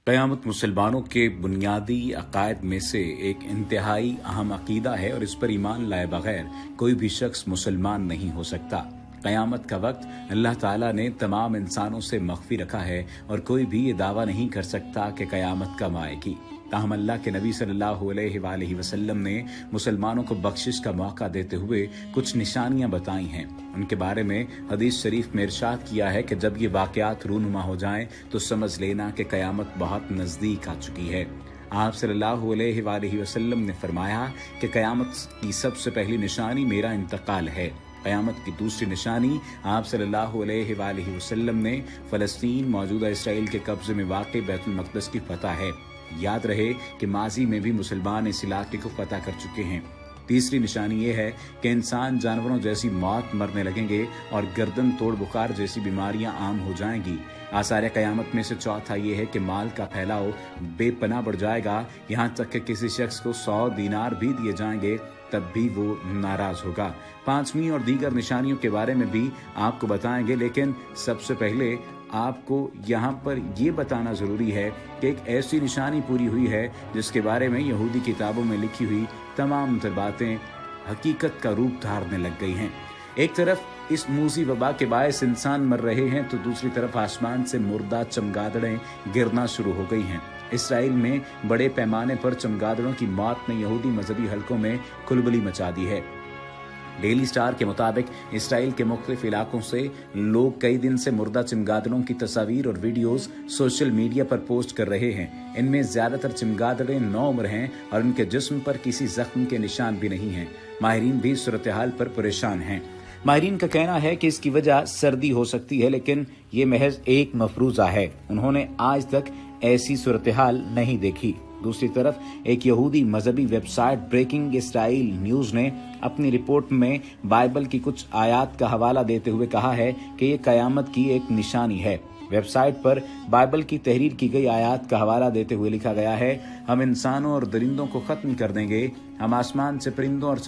क़यामत मुसलमानों के बुनियादी अकायद में से एक इंतहाई अहम अकीदा है और इस पर ईमान लाए बगैर कोई भी शख्स मुसलमान नहीं हो सकता। क़यामत का वक्त अल्लाह ताला ने तमाम इंसानों से मख्फी रखा है और कोई भी ये दावा नहीं कर सकता कि क़यामत कब आएगी। ताहम अल्लाह के नबी सल्लल्लाहु अलैहि वसल्लम ने मुसलमानों को बख्शिश का मौका देते हुए कुछ निशानियां बताई हैं। उनके बारे में हदीस शरीफ में इरशाद किया है कि जब ये वाक़यात रूनुमा हो जाएं तो समझ लेना कि क़यामत बहुत नज़दीक आ चुकी है। आप सल्लल्लाहु अलैहि वसल्लम ने फरमाया कि क़यामत की सबसे पहली निशानी मेरा इंतकाल है। क़यामत की दूसरी निशानी आप सल्लल्लाहु अलैहि वसल्लम ने फ़लस्तीन मौजूदा इसराइल के कब्ज़े में वाक़ बैतुल मक़दस की फ़तह है। याद रहे कि माजी में भी मुसलमान इस इलाके को फतह कर चुके हैं। तीसरी निशानी ये है कि इंसान जानवरों जैसी मौत मरने लगेंगे और गर्दन तोड़ बुखार जैसी बीमारियां आम हो जाएंगी। आसार क़यामत में से चौथा ये है कि माल का फैलाव बेपनाह बढ़ जाएगा, यहाँ तक कि किसी शख्स को 100 दीनार भी दिए जाएंगे तब भी वो नाराज होगा। पांचवी और दीगर निशानियों के बारे में भी आपको बताएंगे, लेकिन सबसे पहले आपको यहाँ पर ये बताना ज़रूरी है कि एक ऐसी निशानी पूरी हुई है जिसके बारे में यहूदी किताबों में लिखी हुई तमाम तर बातें हकीकत का रूप धारने लग गई हैं। एक तरफ इस मूसी वबा के बायस इंसान मर रहे हैं तो दूसरी तरफ आसमान से मुर्दा चमगादड़ें गिरना शुरू हो गई हैं। इसराइल में बड़े पैमाने पर चमगादड़ों की मौत ने यहूदी मजहबी हलकों में खलबली मचा दी है। डेली स्टार के मुताबिक इसराइल के मुख्तलिफ इलाकों से लोग कई दिन से मुर्दा चमगादड़ों की तस्वीर और वीडियोस सोशल मीडिया पर पोस्ट कर रहे हैं। इनमें ज्यादातर चमगादड़ें नौउम्र हैं और उनके जिस्म पर किसी जख्म के निशान भी नहीं हैं। माहिरीन भी सूरत हाल पर परेशान हैं। माहिरीन का कहना है कि इसकी वजह सर्दी हो सकती है, लेकिन ये महज एक मफरूजा है। उन्होंने आज तक ऐसी सूरत हाल नहीं देखी। दूसरी तरफ एक यहूदी मजहबी वेबसाइट ब्रेकिंग इसराइल न्यूज ने अपनी रिपोर्ट में बाइबल की कुछ आयात का हवाला देते हुए कहा है कि ये क़यामत की एक निशानी है। वेबसाइट पर बाइबल की तहरीर की गई आयात का हवाला देते हुए लिखा गया है, हम इंसानों और दरिंदों को खत्म कर देंगे, हम आसमान से परिंदों और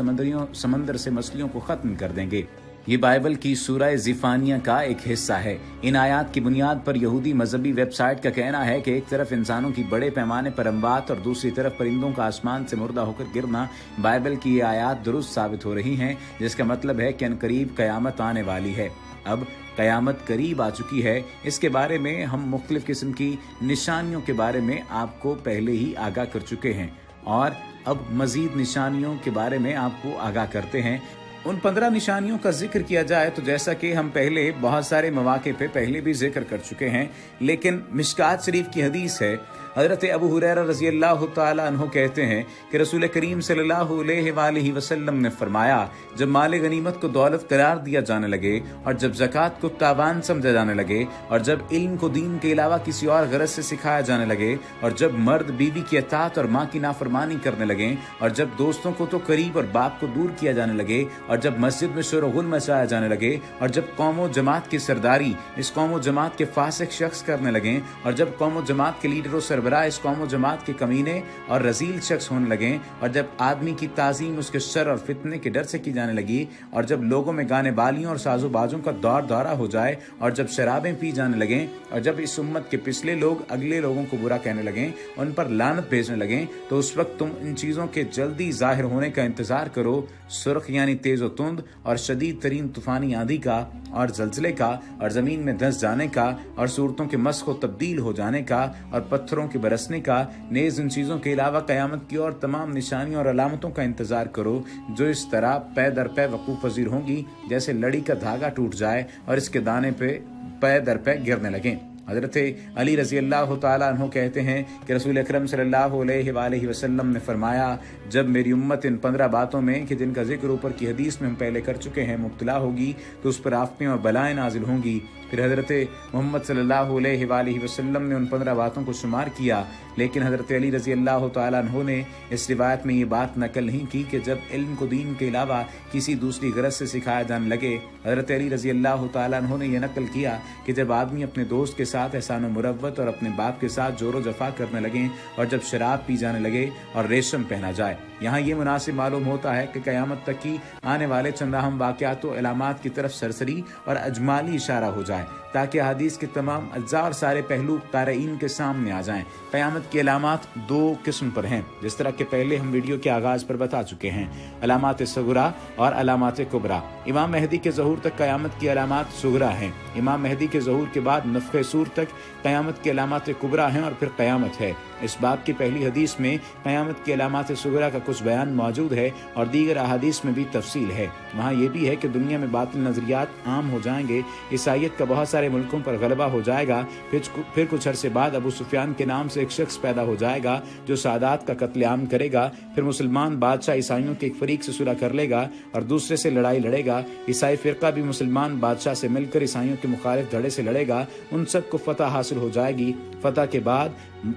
समंदर से मछलियों को खत्म कर देंगे। ये बाइबल की सूरह ज़िफ़ानिया का एक हिस्सा है। इन आयात की बुनियाद पर यहूदी मजहबी वेबसाइट का कहना है कि एक तरफ इंसानों की बड़े पैमाने पर अमवात और दूसरी तरफ परिंदों का आसमान से मुर्दा होकर गिरना बाइबल की ये आयात दुरुस्त साबित हो रही हैं, जिसका मतलब है कि अनकरीब क़यामत आने वाली है। अब क़यामत करीब आ चुकी है। इसके बारे में हम मुख्तलिफ किस्म की निशानियों के बारे में आपको पहले ही आगाह कर चुके हैं और अब मजीद निशानियों के बारे में आपको आगाह करते हैं। उन 15 निशानियों का जिक्र किया जाए तो जैसा कि हम पहले बहुत सारे मौके पे पहले भी जिक्र कर चुके हैं, लेकिन मिशकात शरीफ की हदीस है। हज़रत अबू हुरैरा रज़ी अल्लाह तआला अन्हु कहते हैं कि रसूल करीम सल्लल्लाहु अलैहि वसल्लम ने फरमाया, जब माल गनीमत को दौलत करार दिया जाने लगे और जब ज़कात को तावान समझा जाने लगे और जब इल्म को दीन के अलावा किसी और गरज से सिखाया जाने लगे और जब मर्द बीवी की अतात और माँ की नाफरमानी करने लगे और जब दोस्तों को तो करीब और बाप को दूर किया जाने लगे और जब मस्जिद में शोरगुल मचाया जाने लगे और जब कौम व जमात की सरदारी इस कौम व जमात के फासिक शख्स करने लगे और जब कौम व जमात के लीडर और इस कौम व जमात के कमीने और रजील शख्स होने लगे और जब आदमी की ताजीम उसके शर और फितने के डर से की जाने लगी और जब लोगों में गाने बालियों और साजो बाजों का दौर दौरा हो जाए और जब शराबें पी जाने लगे और जब इस उम्मत के पिछले लोग अगले लोगों को बुरा कहने लगे, उन पर लानत भेजने लगे, तो उस वक्त तुम इन चीज़ों के जल्दी जाहिर होने का इंतजार करो। सुर्ख यानी तेज व तुंद और शदीद तरीन तूफानी आंधी का और जलजले का और ज़मीन में धंस जाने का और सूरतों के मस्ख तब्दील हो जाने का और पत्थरों के बरसने का। नेज़ इन चीज़ों के अलावा क़यामत की और तमाम निशानियों और अलामतों का इंतजार करो जो इस तरह पै दर पै वकूफ़ पज़ीर होंगी जैसे लड़ी का धागा टूट जाए और इसके दाने पे पै दर पै गिरने लगें। हज़रत अली रज़ी अल्लाह तआला अन्हु कहते हैं कि रसूल अकरम सल्लल्लाहु अलैहि वसल्लम ने फरमाया, जब मेरी उम्मत इन 15 बातों में कि जिनका जिक्र ऊपर की हदीस में हम पहले कर चुके हैं मुब्तला होगी तो उस पर आफतें और बलाएं नाजिल होंगी। फिर हज़रत मोहम्मद सल्लल्लाहु अलैहि वसल्लम ने उन 15 बातों को शुमार किया, लेकिन हज़रत अली रज़ी अल्लाह तआला अन्हु ने इस रिवायत में ये बात नकल नहीं की कि जब इल्म को दीन के अलावा किसी दूसरी गरज से सिखाया जाने लगे। हज़रत अली रज़ी अल्लाह तआला अन्हु ने यह नकल किया कि जब आदमी अपने दोस्त के साथ एहसान मुरव्वत और अपने बाप के साथ जोरो जफा करने लगे और जब शराब पी जाने लगे और रेशम पहना जाए। यहाँ ये मुनासिब मालूम होता है कि क़यामत तक की आने वाले चंद अहम वाक़यात व इलामात की तरफ सरसरी और अजमाली इशारा हो जाए تاکہ حدیث کے تمام اجزاء اور سارے پہلو قارئین کے سامنے آ جائیں۔ قیامت کی علامات دو قسم پر ہیں، جس طرح کہ پہلے ہم ویڈیو کے آغاز پر بتا چکے ہیں، علامات صغرا اور علامات کبریٰ۔ امام مہدی کے ظہور تک قیامت کی علامات صغرا ہیں، امام مہدی کے ظہور کے بعد نفخ صور تک قیامت کی علامات کبریٰ ہیں اور پھر قیامت ہے۔ اس باب کی پہلی حدیث میں قیامت کی علامات صغرا کا کچھ بیان موجود ہے اور دیگر احادیث میں بھی تفصیل ہے۔ وہاں یہ بھی ہے کہ دنیا میں باطل نظریات عام ہو جائیں گے، عیسائیت کا بہت سارے ملکوں پر غلبہ ہو جائے گا، پھر کچھ عرصے بعد ابو سفیان کے نام سے ایک شخص پیدا ہو جائے گا جو سادات کا قتل عام کرے گا، پھر مسلمان بادشاہ عیسائیوں کے ایک فریق سے صلح کر لے گا اور دوسرے سے لڑائی لڑے گا، عیسائی فرقہ بھی مسلمان بادشاہ سے مل کر عیسائیوں کے مخالف دھڑے سے لڑے گا، ان سب کو فتح حاصل ہو جائے گی۔ فتح کے بعد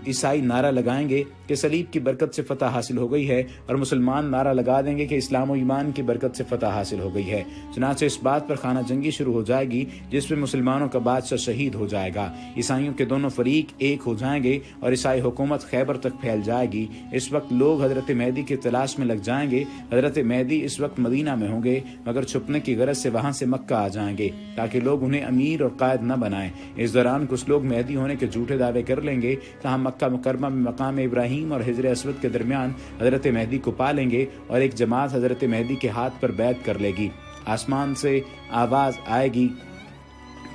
عیسائی نعرہ لگائیں گے کہ صلیب کی برکت سے فتح حاصل ہو گئی ہے، اور مسلمان نعرہ لگا دیں گے کہ اسلام و ایمان کی برکت سے فتح حاصل ہو گئی ہے۔ چنانچہ اس بات پر خانہ جنگی شروع ہو جائے گی جس میں مسلمانوں کا بادشاہ شہید ہو جائے گا، عیسائیوں کے دونوں فریق ایک ہو جائیں گے اور عیسائی حکومت خیبر تک پھیل جائے گی۔ اس وقت لوگ حضرت مہدی کی تلاش میں لگ جائیں گے۔ حضرت مہدی اس وقت مدینہ میں ہوں گے، مگر چھپنے کی غرض سے وہاں سے مکہ آ جائیں گے تاکہ لوگ انہیں امیر اور قائد نہ بنائیں۔ اس دوران کچھ لوگ مہدی ہونے کے جھوٹے دعوے کر لیں گے، تاہم مکہ مکرمہ میں مقام ابراہیم اور حجر اسود کے درمیان حضرت مہدی کو پا لیں گے اور ایک جماعت حضرت مہدی کے ہاتھ پر بیعت کر لے گی۔ آسمان سے آواز آئے گی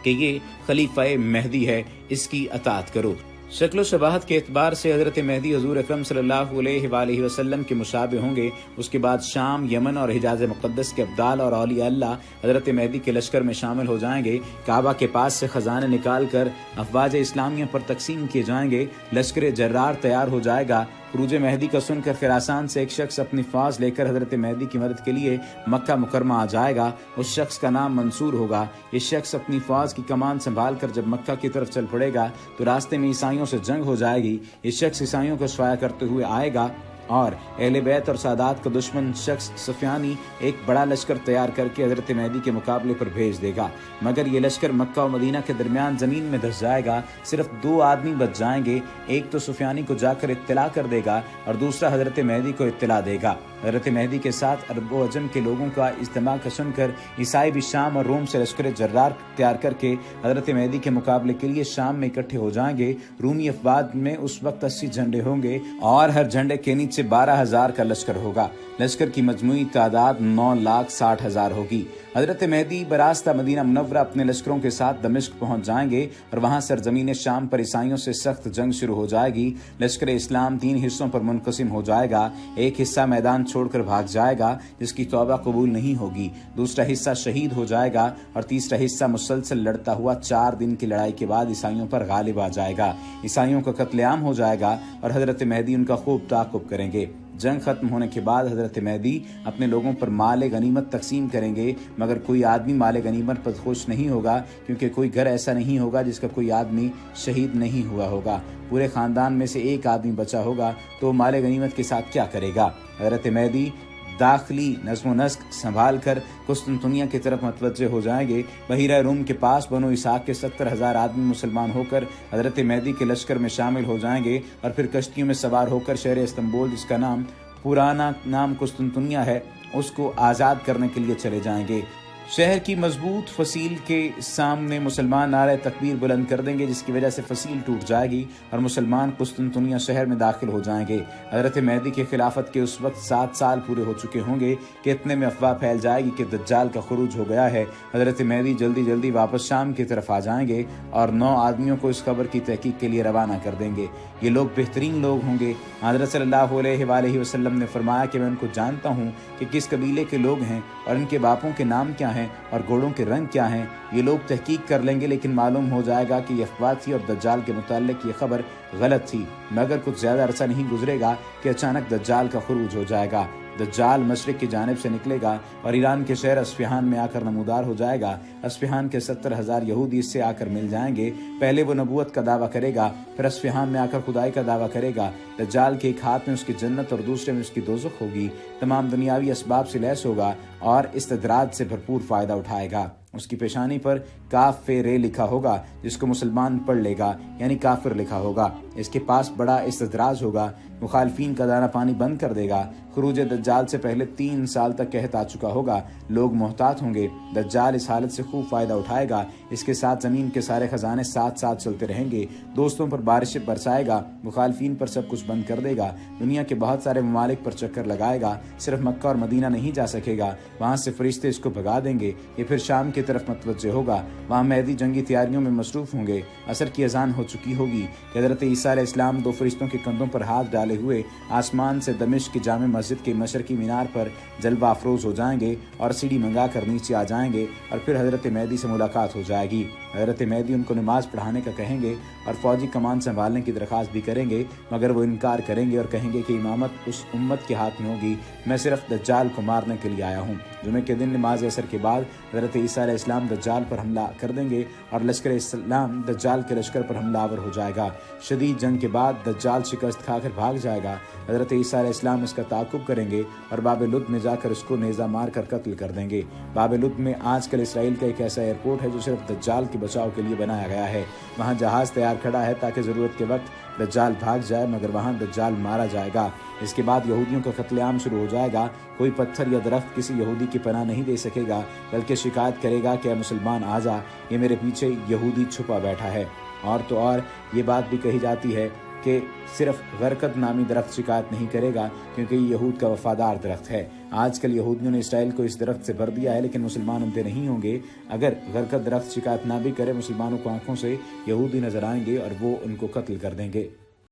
کہ یہ خلیفہ مہدی ہے، اس کی اطاعت کرو۔ شکل و شباہت کے اعتبار سے حضرت مہدی حضور اکرم صلی اللہ علیہ وآلہ وسلم کے مشابہ ہوں گے۔ اس کے بعد شام، یمن اور حجاز مقدس کے ابدال اور اولیاء اللہ حضرت مہدی کے لشکر میں شامل ہو جائیں گے۔ کعبہ کے پاس سے خزانے نکال کر افواج اسلامیہ پر تقسیم کیے جائیں گے۔ لشکر جرار تیار ہو جائے گا۔ خروج مہدی کا سن کر خراسان سے ایک شخص اپنی فوج لے کر حضرت مہدی کی مدد کے لیے مکہ مکرمہ آ جائے گا۔ اس شخص کا نام منصور ہوگا۔ یہ شخص اپنی فوج کی کمان سنبھال کر جب مکہ کی طرف چل پڑے گا تو راستے میں عیسائیوں سے جنگ ہو جائے گی۔ یہ شخص عیسائیوں کو سفایا کرتے ہوئے آئے گا اور اہل بیت اور سادات کا دشمن شخص سفیانی ایک بڑا لشکر تیار کر کے حضرت مہدی کے مقابلے پر بھیج دے گا، مگر یہ لشکر مکہ و مدینہ کے درمیان زمین میں دھس جائے گا۔ صرف دو آدمی بچ جائیں گے، ایک تو سفیانی کو جا کر اطلاع کر دے گا اور دوسرا حضرت مہدی کو اطلاع دے گا۔ حضرت مہدی کے ساتھ عرب و عجم کے لوگوں کا اجتماع کا سن کر عیسائی بھی شام اور روم سے لشکر جرار تیار کر کے حضرت مہدی کے مقابلے کے لیے شام میں اکٹھے ہو جائیں گے۔ رومی افواج میں اس وقت 80 جھنڈے ہوں گے اور ہر جھنڈے کے نیچے 12,000 کا لشکر ہوگا۔ لشکر کی مجموعی تعداد 9,60,000 ہوگی۔ حضرت مہدی براستہ مدینہ منورہ اپنے لشکروں کے ساتھ دمشق پہنچ جائیں گے اور وہاں سرزمین شام پر عیسائیوں سے سخت جنگ شروع ہو جائے گی۔ لشکر اسلام 3 حصوں پر منقسم ہو جائے گا۔ ایک حصہ میدان چھوڑ کر بھاگ جائے گا جس کی توبہ قبول نہیں ہوگی، دوسرا حصہ شہید ہو جائے گا اور تیسرا حصہ مسلسل لڑتا ہوا 4 دن کی لڑائی کے بعد عیسائیوں پر غالب آ جائے گا۔ عیسائیوں کا قتل عام ہو جائے گا اور حضرت مہدی ان کا خوب تعاقب کریں گے۔ جنگ ختم ہونے کے بعد حضرت مہدی اپنے لوگوں پر مال غنیمت تقسیم کریں گے، مگر کوئی آدمی مال غنیمت پر خوش نہیں ہوگا، کیونکہ کوئی گھر ایسا نہیں ہوگا جس کا کوئی آدمی شہید نہیں ہوا ہوگا۔ پورے خاندان میں سے ایک آدمی بچا ہوگا تو وہ مال غنیمت کے ساتھ کیا کرے گا؟ حضرت مہدی داخلی نظم و نسق سنبھال کر قسطنطنیہ کی طرف متوجہ ہو جائیں گے۔ بحیرہ روم کے پاس بنو اسحاق کے 70,000 آدمی مسلمان ہو کر حضرت مہدی کے لشکر میں شامل ہو جائیں گے اور پھر کشتیوں میں سوار ہو کر شہر استنبول، جس کا پرانا نام قسطنطنیہ ہے، اس کو آزاد کرنے کے لیے چلے جائیں گے۔ شہر کی مضبوط فصیل کے سامنے مسلمان نعرہ تکبیر بلند کر دیں گے، جس کی وجہ سے فصیل ٹوٹ جائے گی اور مسلمان قسطنطنیہ شہر میں داخل ہو جائیں گے۔ حضرت مہدی کی خلافت کے اس وقت 7 سال پورے ہو چکے ہوں گے کہ اتنے میں افواہ پھیل جائے گی کہ دجال کا خروج ہو گیا ہے۔ حضرت مہدی جلدی جلدی واپس شام کی طرف آ جائیں گے اور 9 آدمیوں کو اس خبر کی تحقیق کے لیے روانہ کر دیں گے۔ یہ لوگ بہترین لوگ ہوں گے۔ حضرت صلی اللہ علیہ وآلہ وسلم نے فرمایا کہ میں ان کو جانتا ہوں کہ کس قبیلے کے لوگ ہیں اور ان کے باپوں کے نام کیا ہیں اور گھوڑوں کے رنگ کیا ہیں۔ یہ لوگ تحقیق کر لیں گے، لیکن معلوم ہو جائے گا کہ یہ افواہ تھی اور دجال کے متعلق یہ خبر غلط تھی، مگر کچھ زیادہ عرصہ نہیں گزرے گا کہ اچانک دجال کا خروج ہو جائے گا۔ دجال مشرق کی جانب سے نکلے گا اور ایران کے شہر اصفہان میں آ کر نمودار ہو جائے گا۔ اصفہان کے 70,000 یہودی اس سے آ کر مل جائیں گے۔ پہلے وہ نبوت کا دعویٰ کرے گا، پھر اصفہان میں آ کر خدائی کا دعویٰ کرے گا۔ دجال کے ایک ہاتھ میں اس کی جنت اور دوسرے میں اس کی دوزخ ہوگی۔ تمام دنیاوی اسباب سے لیس ہوگا اور استدراج سے بھرپور فائدہ اٹھائے گا۔ اس کی پیشانی پر काफ फे रे लिखा होगा, जिसको मुसलमान पढ़ लेगा, यानी काफिर लिखा होगा। इसके पास बड़ा इस्तदराज होगा, मुखालफीन का दाना पानी बंद कर देगा। खुरूज दज्जाल से पहले 3 साल तक कहत आ चुका होगा, लोग मोहतात होंगे। दज्जाल इस हालत से खूब फायदा उठाएगा। इसके साथ ज़मीन के सारे खजाने साथ साथ चलते रहेंगे। दोस्तों पर बारिशें बरसाएगा, मुखालफीन पर सब कुछ बंद कर देगा। दुनिया के बहुत सारे ममालिक पर चक्कर लगाएगा। सिर्फ मक्का और मदीना नहीं जा सकेगा, वहाँ से फरिश्ते इसको भगा देंगे। ये फिर शाम की तरफ मतवज्जे होगा। वहाँ मेहदी जंगी तैयारियों में मसरूफ़ होंगे। असर की अजान हो चुकी होगी कि हज़रत ईसा अलैहिस्सलाम 2 फरिश्तों के कंधों पर हाथ डाले हुए आसमान से दमिश्क की जामे मस्जिद के मशरकी मीनार पर जलवा अफरोज़ हो जाएंगे और सीढ़ी मंगा कर नीचे आ जाएंगे और फिर हज़रत मेहदी से मुलाकात हो जाएगी। हज़रत मेहदी उनको नमाज पढ़ाने का कहेंगे और फौजी कमान संभालने की दरख्वास्त भी करेंगे, मगर वो इनकार करेंगे और कहेंगे कि इमामत उस उम्मत के हाथ में होगी, मैं सिर्फ दज्जाल को मारने के लिए आया हूँ। जुमे के दिन नमाज असर के बाद हज़रत ईसा अलैहिस्सलाम दज्जाल पर हमला कर देंगे और लश्कर इस्लाम दज्जाल के लश्कर पर हमलावर हो जाएगा। शदीद जंग के बाद दज्जाल शिकस्त खाकर भाग जाएगा। हज़रत ईसा अलैहिस्सलाम इसका ताक़ुब करेंगे और बाब लुद में जाकर उसको नेज़ा मार कर कत्ल कर देंगे। बाब लुद में आजकल इसराइल का एक ऐसा एयरपोर्ट है जो सिर्फ दज्जाल के बचाव के लिए बनाया गया है। वहाँ जहाज़ तैयार खड़ा है ताकि ज़रूरत के वक्त दज्जाल भाग जाए, मगर वहाँ दज्जाल मारा जाएगा। इसके बाद यहूदियों का कत्लेआम शुरू हो जाएगा। कोई पत्थर या दरख्त किसी यहूदी की पनाह नहीं दे सकेगा, बल्कि शिकायत करेगा कि मुसलमान आ जा, ये मेरे पीछे यहूदी छुपा बैठा है। और तो और ये बात भी कही जाती है कि सिर्फ गरकत नामी दरख्त शिकायत नहीं करेगा, क्योंकि ये यहूद का वफादार दरख्त है। आजकल यहूदियों ने इसराइल को इस दरख्त से भर दिया है, लेकिन मुसलमान उनते नहीं होंगे। अगर गरकत दरख्त शिकायत ना भी करे, मुसलमानों को आंखों से यहूदी नजर आएंगे और वो उनको कत्ल कर देंगे।